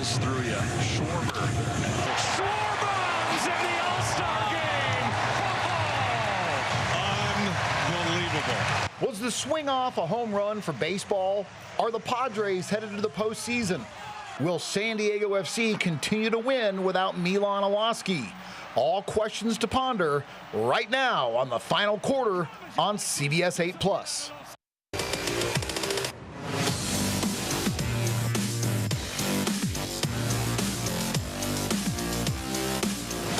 rolls through you. Schwarber. Schwarber's in the All-Star Game. Oh, unbelievable. Was the swing off a home run for baseball? Are the Padres headed to the postseason? Will San Diego FC continue to win without Milan Iwaski? All questions to ponder right now on the final quarter on CBS 8+.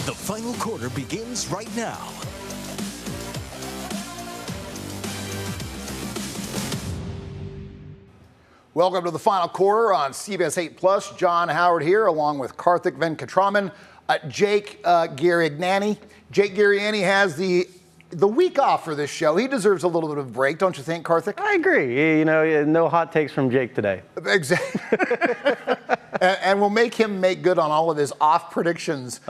The final quarter begins right now. Welcome to the final quarter on CBS 8+. John Howard here, along with Karthik Venkatraman, Jake Garrignani. Jake Garrignani has the week off for this show. He deserves a little bit of a break, don't you think, Karthik? I agree. You know, no hot takes from Jake today. Exactly. And we'll make him make good on all of his off predictions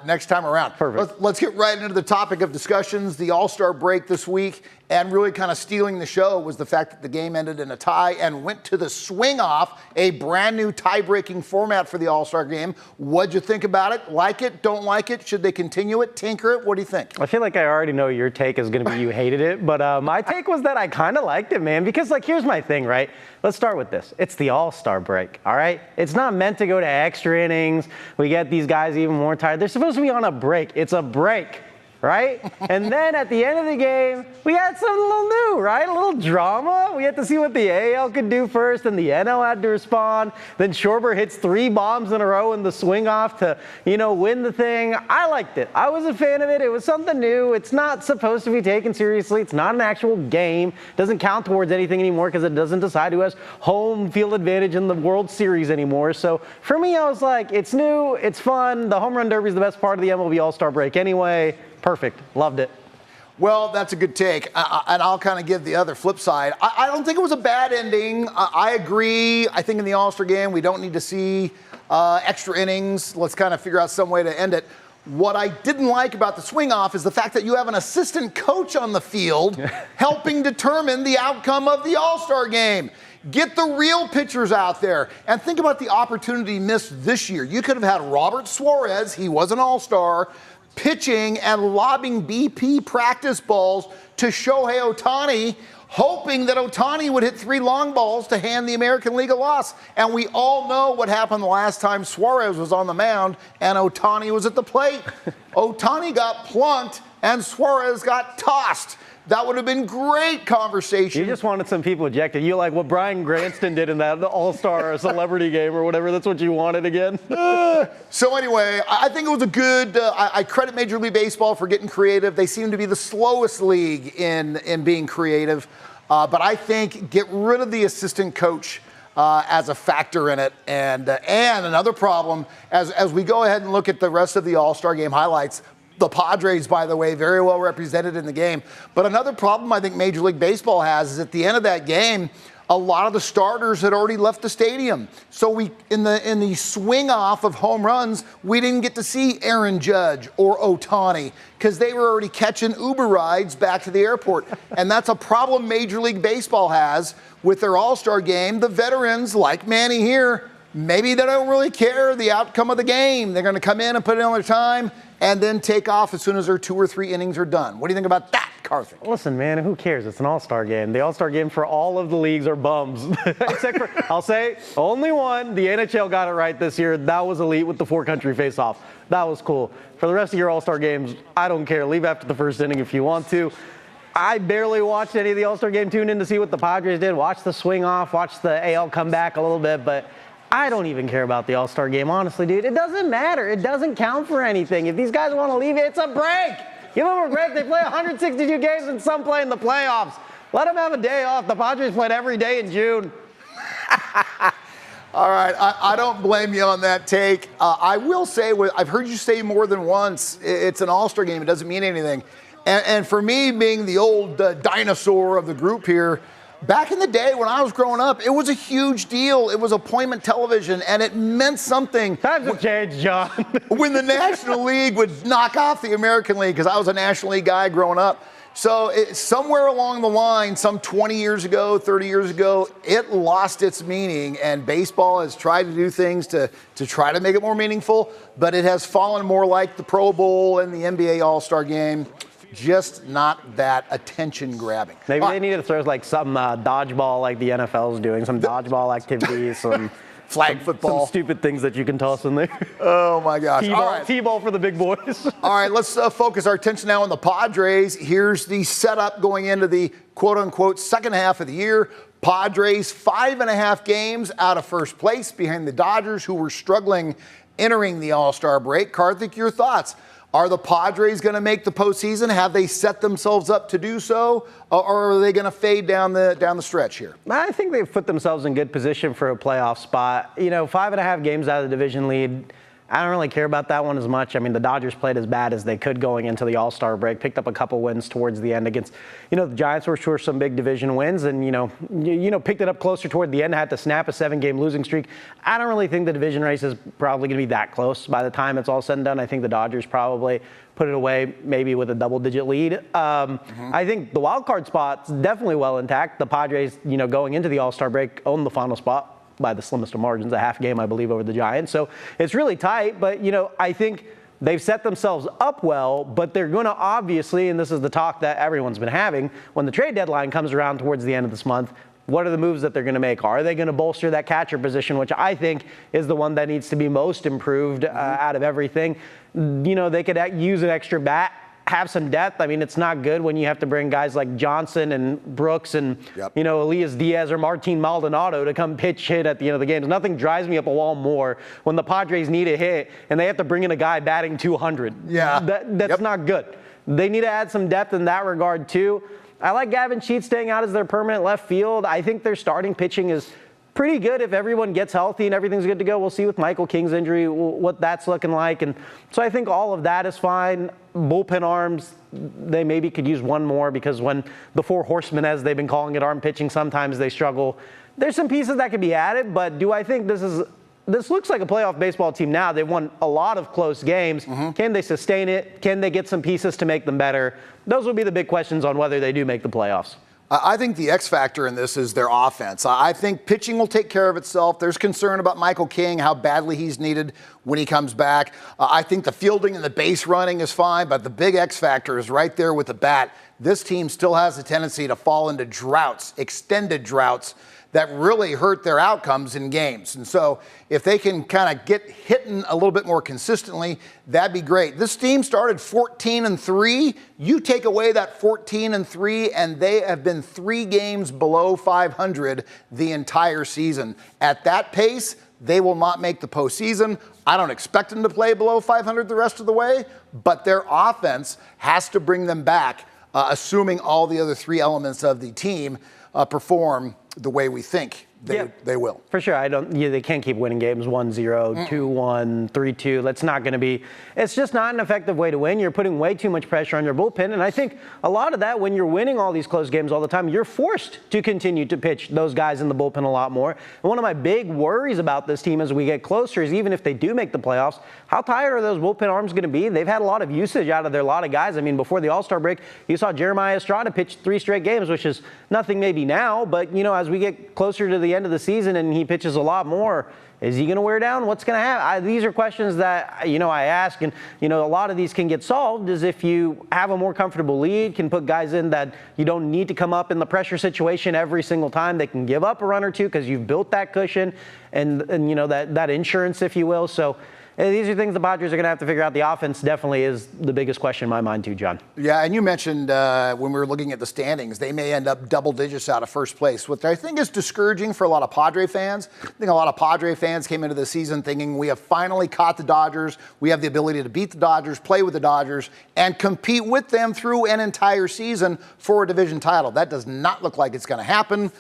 next time around. Perfect. Let's get right into the topic of discussions. The All-Star break this week, and really kind of stealing the show was the fact that the game ended in a tie and went to the swing off, a brand new tie-breaking format for the All-Star game. What'd you think about it? Like it? Don't like it? Should they continue it? Tinker it? What do you think? I feel like I already know your take is going to be you hated it, but my take was that I kind of liked it, man, because, like, here's my thing, right? Let's start with this. It's the All-Star break, all right? It's not meant to go to extra innings. We get these guys even more tired. They're supposed to be on a break. It's a break, right? And then at the end of the game, we had something a little new, right? A little drama. We had to see what the AL could do first, and the NL had to respond. Then Schwarber hits 3 bombs in a row in the swing off to, you know, win the thing. I liked it. I was a fan of it. It was something new. It's not supposed to be taken seriously. It's not an actual game. It doesn't count towards anything anymore because it doesn't decide who has home field advantage in the World Series anymore. So for me, I was like, it's new. It's fun. The home run derby is the best part of the MLB All-Star break anyway. Perfect. Loved it. Well, that's a good take, and I'll kind of give the other flip side. I don't think it was a bad ending. I agree. I think in the All-Star game, we don't need to see extra innings. Let's kind of figure out some way to end it. What I didn't like about the swing-off is the fact that you have an assistant coach on the field helping determine the outcome of the All-Star game. Get the real pitchers out there. And think about the opportunity missed this year. You could have had Robert Suarez, he was an All-Star, pitching and lobbing BP practice balls to Shohei Ohtani, hoping that Ohtani would hit 3 long balls to hand the American League a loss. And we all know what happened the last time Suarez was on the mound and Ohtani was at the plate. Ohtani got plunked and Suarez got tossed. That would have been great conversation. You just wanted some people ejected. You like what Brian Cranston did in that All-Star celebrity game or whatever. That's what you wanted again. So anyway, I think it was a good, I credit Major League Baseball for getting creative. They seem to be the slowest league in being creative. But I think get rid of the assistant coach as a factor in it. And another problem, as we go ahead and look at the rest of the All-Star game highlights, the Padres, by the way, very well represented in the game. But another problem I think Major League Baseball has is at the end of that game, a lot of the starters had already left the stadium. So we, in the swing off of home runs, we didn't get to see Aaron Judge or Ohtani because they were already catching Uber rides back to the airport. And that's a problem Major League Baseball has with their All-Star game. The veterans, like Manny here, maybe they don't really care the outcome of the game. They're going to come in and put in their time and then take off as soon as their 2 or 3 innings are done. What do you think about that, Karthik? Listen, man, who cares? It's an All-Star game. The All-Star game for all of the leagues are bums. Except for, I'll say, only one. The NHL got it right this year. That was elite with the 4-country face-off. That was cool. For the rest of your All-Star games, I don't care. Leave after the first inning if you want to. I barely watched any of the All-Star game. Tuned in to see what the Padres did. Watch the swing off. Watch the AL come back a little bit, but I don't even care about the All-Star game, honestly, dude. It doesn't matter. It doesn't count for anything. If these guys want to leave it, it's a break. Give them a break. They play 162 games and some play in the playoffs. Let them have a day off. The Padres played every day in June. All right, I don't blame you on that take. I will say, I've heard you say more than once, it's an All-Star game. It doesn't mean anything. And for me, being the old dinosaur of the group here, back in the day when I was growing up, it was a huge deal. It was appointment television, and it meant something. Times have changed, John. When the National League would knock off the American League, because I was a National League guy growing up. So somewhere along the line, some 20 years ago, 30 years ago, it lost its meaning, and baseball has tried to do things to try to make it more meaningful, but it has fallen more like the Pro Bowl and the NBA All-Star Game. Just not that attention grabbing. Maybe they need to throw like some dodgeball like the NFL's doing, some dodgeball activities, some flag football. Some stupid things that you can toss in there. Oh, my gosh. T-ball for the big boys. All right, let's focus our attention now on the Padres. Here's the setup going into the quote-unquote second half of the year. Padres 5.5 games out of first place behind the Dodgers, who were struggling entering the All-Star break. Karthik, your thoughts? Are the Padres going to make the postseason? Have they set themselves up to do so, or are they going to fade down the stretch here? I think they've put themselves in good position for a playoff spot. 5.5 games out of the division lead. I don't really care about that one as much. I mean, the Dodgers played as bad as they could going into the All-Star break, picked up a couple wins towards the end against, the Giants were sure some big division wins and, picked it up closer toward the end, had to snap a 7-game losing streak. I don't really think the division race is probably going to be that close by the time it's all said and done. I think the Dodgers probably put it away maybe with a double-digit lead. I think the wild card spot's definitely well intact. The Padres, going into the All-Star break, own the final spot by the slimmest of margins, a half game, I believe, over the Giants. So it's really tight, but, I think they've set themselves up well, but they're going to obviously, and this is the talk that everyone's been having, when the trade deadline comes around towards the end of this month, what are the moves that they're going to make? Are they going to bolster that catcher position, which I think is the one that needs to be most improved out of everything? They could use an extra bat, have some depth. I mean, it's not good when you have to bring guys like Johnson and Brooks and, Elias Diaz or Martin Maldonado to come pitch hit at the end of the games. Nothing drives me up a wall more when the Padres need a hit and they have to bring in a guy batting 200. Yeah. That's not good. They need to add some depth in that regard, too. I like Gavin Sheets staying out as their permanent left field. I think their starting pitching is pretty good if everyone gets healthy and everything's good to go. We'll see with Michael King's injury what that's looking like. And so I think all of that is fine. Bullpen arms, they maybe could use one more because when the four horsemen, as they've been calling it, arm pitching, sometimes they struggle. There's some pieces that could be added, but do I think this looks like a playoff baseball team now? They've won a lot of close games. Can they sustain it? Can they get some pieces to make them better? Those will be the big questions on whether they do make the playoffs. I think the X factor in this is their offense. I think pitching will take care of itself. There's concern about Michael King, how badly he's needed when he comes back. I think the fielding and the base running is fine, but the big X factor is right there with the bat. This team still has a tendency to fall into droughts, extended droughts, that really hurt their outcomes in games. And so if they can kind of get hitting a little bit more consistently, that'd be great. This team started 14-3. You take away that 14-3, and they have been 3 games below 500 the entire season. At that pace, they will not make the postseason. I don't expect them to play below 500 the rest of the way, but their offense has to bring them back, assuming all the other 3 elements of the team perform the way we think they will. For sure. They can't keep winning games 1-0, 2-1, 3-2. That's not going to be, it's just not an effective way to win. You're putting way too much pressure on your bullpen. And I think a lot of that, when you're winning all these close games all the time, you're forced to continue to pitch those guys in the bullpen a lot more. And one of my big worries about this team as we get closer is even if they do make the playoffs, how tired are those bullpen arms going to be? They've had a lot of usage out of a lot of guys. I mean, before the All-Star break, you saw Jeremiah Estrada pitch 3 straight games, which is nothing maybe now, but as we get closer to the end of the season and he pitches a lot more, is he going to wear down? What's going to happen? These are questions that, I ask, and, a lot of these can get solved is if you have a more comfortable lead, can put guys in that you don't need to come up in the pressure situation every single time. They can give up a run or two because you've built that cushion and that insurance, if you will. So these are things the Padres are going to have to figure out. The offense definitely is the biggest question in my mind too, John. Yeah, and you mentioned when we were looking at the standings, they may end up double digits out of first place, which I think is discouraging for a lot of Padre fans. I think a lot of Padre fans came into the season thinking we have finally caught the Dodgers. We have the ability to beat the Dodgers, play with the Dodgers, and compete with them through an entire season for a division title. That does not look like it's going to happen,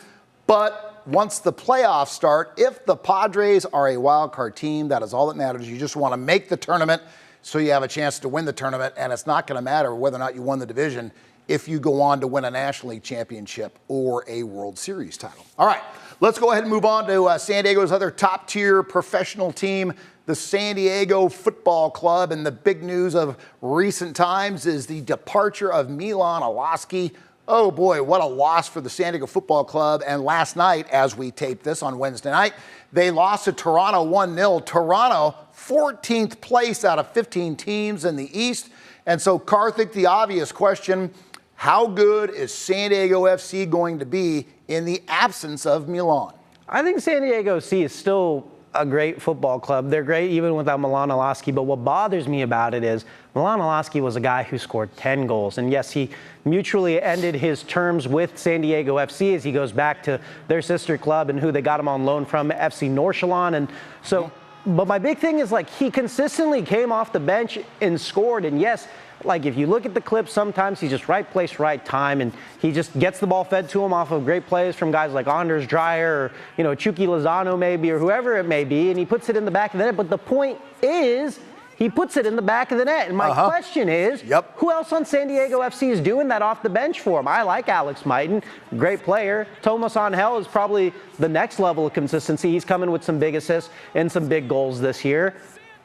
but once the playoffs start, if the Padres are a wild card team, that is all that matters. You just want to make the tournament so you have a chance to win the tournament, and it's not going to matter whether or not you won the division if you go on to win a National League championship or a World Series title. All right, Let's go ahead and move on to San Diego's other top-tier professional team, the San Diego Football Club. And the big news of recent times is the departure of Milan Alaski. Oh boy, what a loss for the San Diego Football Club. And last night, as we taped this on Wednesday night, they lost to Toronto 1-0. Toronto, 14th place out of 15 teams in the East. And so, Karthik, the obvious question, how good is San Diego FC going to be in the absence of Milan? I think San Diego FC is still a great football club. They're great even without Milan Alaski, but what bothers me about it is Milan Alaski was a guy who scored 10 goals. And yes, he mutually ended his terms with San Diego FC as he goes back to their sister club and who they got him on loan from, FC Nordsjælland. And so, but my big thing is, like, he consistently came off the bench and scored. And yes, like, if you look at the clips, sometimes he's just right place, right time, and he just gets the ball fed to him off of great plays from guys like Anders Dreyer or, you know, Chucky Lozano maybe, or whoever it may be, and he puts it in the back of the net. But the point is, he puts it in the back of the net. And my question is, who else on San Diego FC is doing that off the bench for him? I like Alex Mighton, great player. Thomas Angel is probably the next level of consistency. He's coming with some big assists and some big goals this year.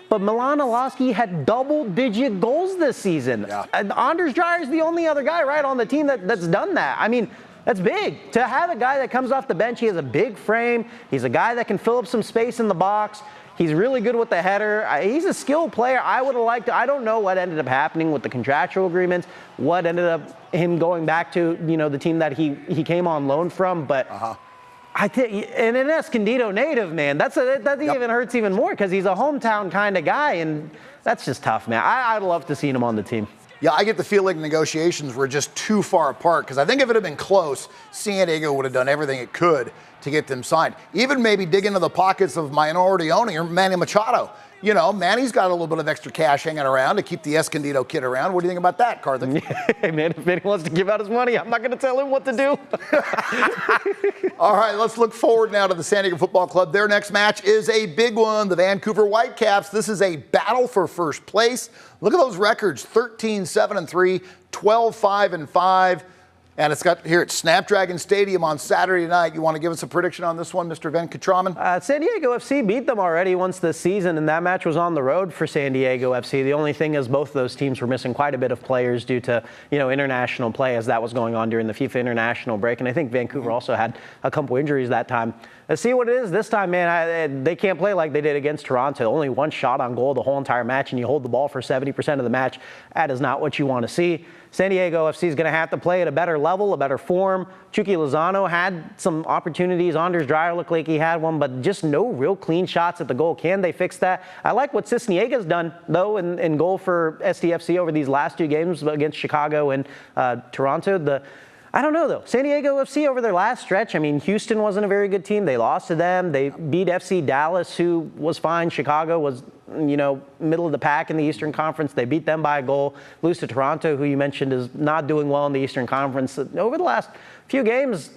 But Milan Alaski had double-digit goals this season. And Anders Dreyer is the only other guy, right, on the team that's done that. I mean, that's big. To have a guy that comes off the bench, he has a big frame. He's a guy that can fill up some space in the box. He's really good with the header. He's a skilled player. I would have liked to. I don't know what ended up happening with the contractual agreements, what ended up him going back to, you know, the team that he came on loan from, but I think, and an Escondido native, man, that even hurts even more because he's a hometown kind of guy, and that's just tough, man. I'd love to see him on the team. Yeah, I get the feeling negotiations were just too far apart because I think if it had been close, San Diego would have done everything it could to get them signed. Even maybe dig into the pockets of minority owner Manny Machado. You know, Manny's got a little bit of extra cash hanging around to keep the Escondido kid around. What do you think about that, Karthik? Hey, man, if Manny wants to give out his money, I'm not going to tell him what to do. All right, let's look forward now to the San Diego Football Club. Their next match is a big one, the Vancouver Whitecaps. This is a battle for first place. Look at those records, 13-7-3, 12-5-5. And it's got here at Snapdragon Stadium on Saturday night. You want to give us a prediction on this one, Mr. Venkatraman? San Diego FC beat them already once this season, and that match was on the road for San Diego FC. The only thing is both of those teams were missing quite a bit of players due to, you know, international play as that was going on during the FIFA international break. And I think Vancouver also had a couple injuries that time. Let's see what it is this time, man. They can't play like they did against Toronto. Only one shot on goal the whole entire match, and you hold the ball for 70% of the match. That is not what you want to see. San Diego FC is going to have to play at a better level, a better form. Chucky Lozano had some opportunities. Anders Dreyer looked like he had one, but just no real clean shots at the goal. Can they fix that? I like what Cisniega's done, though, in goal for SDFC over these last two games against Chicago and Toronto. I don't know, though. San Diego FC over their last stretch, I mean, Houston wasn't a very good team. They lost to them. They beat FC Dallas, who was fine. Chicago was, you know, middle of the pack in the Eastern Conference. They beat them by a goal. Lose to Toronto, who you mentioned is not doing well in the Eastern Conference. Over the last few games,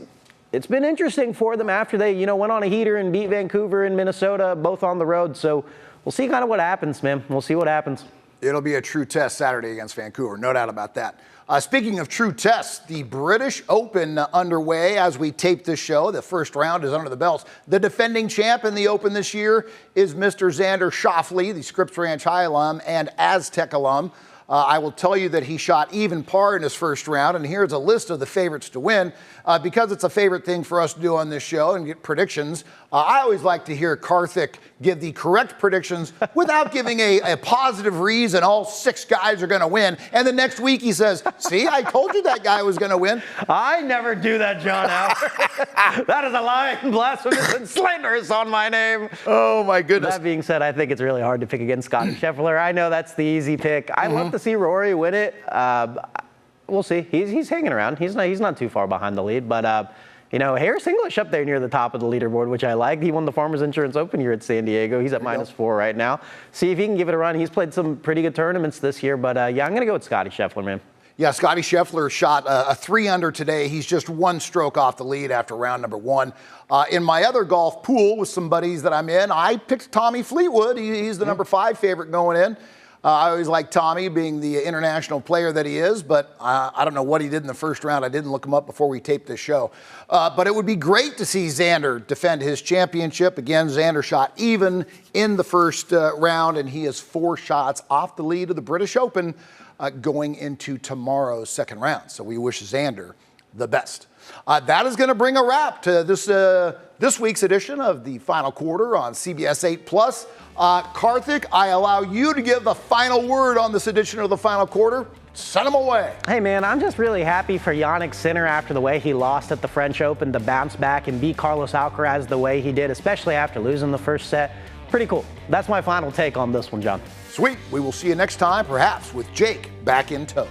it's been interesting for them after they, you know, went on a heater and beat Vancouver and Minnesota, both on the road. So we'll see kind of what happens, man. We'll see what happens. It'll be a true test Saturday against Vancouver, no doubt about that. Speaking of true tests, the British Open underway as we tape this show. The first round is under the belts. The defending champ in the Open this year is Mr. Xander Schauffele, the Scripps Ranch High alum and Aztec alum. I will tell you that he shot even par in his first round, and here's a list of the favorites to win. Because it's a favorite thing for us to do on this show and get predictions, I always like to hear Karthik give the correct predictions without giving a positive reason all six guys are going to win. And the next week he says, see, I told you that guy was going to win. I never do that, John Howard. That is a lying, blasphemous, and slanderous on my name. Oh, my goodness. That being said, I think it's really hard to pick against Scotty Scheffler. I know that's the easy pick. I'd love to see Rory win it. We'll see. He's hanging around. He's not too far behind the lead, but you know, Harris English up there near the top of the leaderboard, which I like. He won the Farmers Insurance Open here at San Diego. He's at -4 right now. See if he can give it a run. He's played some pretty good tournaments this year, but yeah, I'm gonna go with Scotty Scheffler, man. Yeah, Scotty Scheffler shot a 3-under today. He's just one stroke off the lead after round number 1. In my other golf pool with some buddies that I'm in, I picked Tommy Fleetwood. He's the number 5 favorite going in. I always like Tommy being the international player that he is, but I don't know what he did in the first round. I didn't look him up before we taped this show. But it would be great to see Xander defend his championship. Again, Xander shot even in the first round, and he is 4 shots off the lead of the British Open going into tomorrow's second round. So we wish Xander the best. That is going to bring a wrap to this week's edition of the Final Quarter on CBS 8+. Karthik, I allow you to give the final word on this edition of the Final Quarter. Send them away. Hey, man, I'm just really happy for Jannik Sinner after the way he lost at the French Open to bounce back and beat Carlos Alcaraz the way he did, especially after losing the first set. Pretty cool. That's my final take on this one, John. Sweet. We will see you next time, perhaps with Jake back in tow.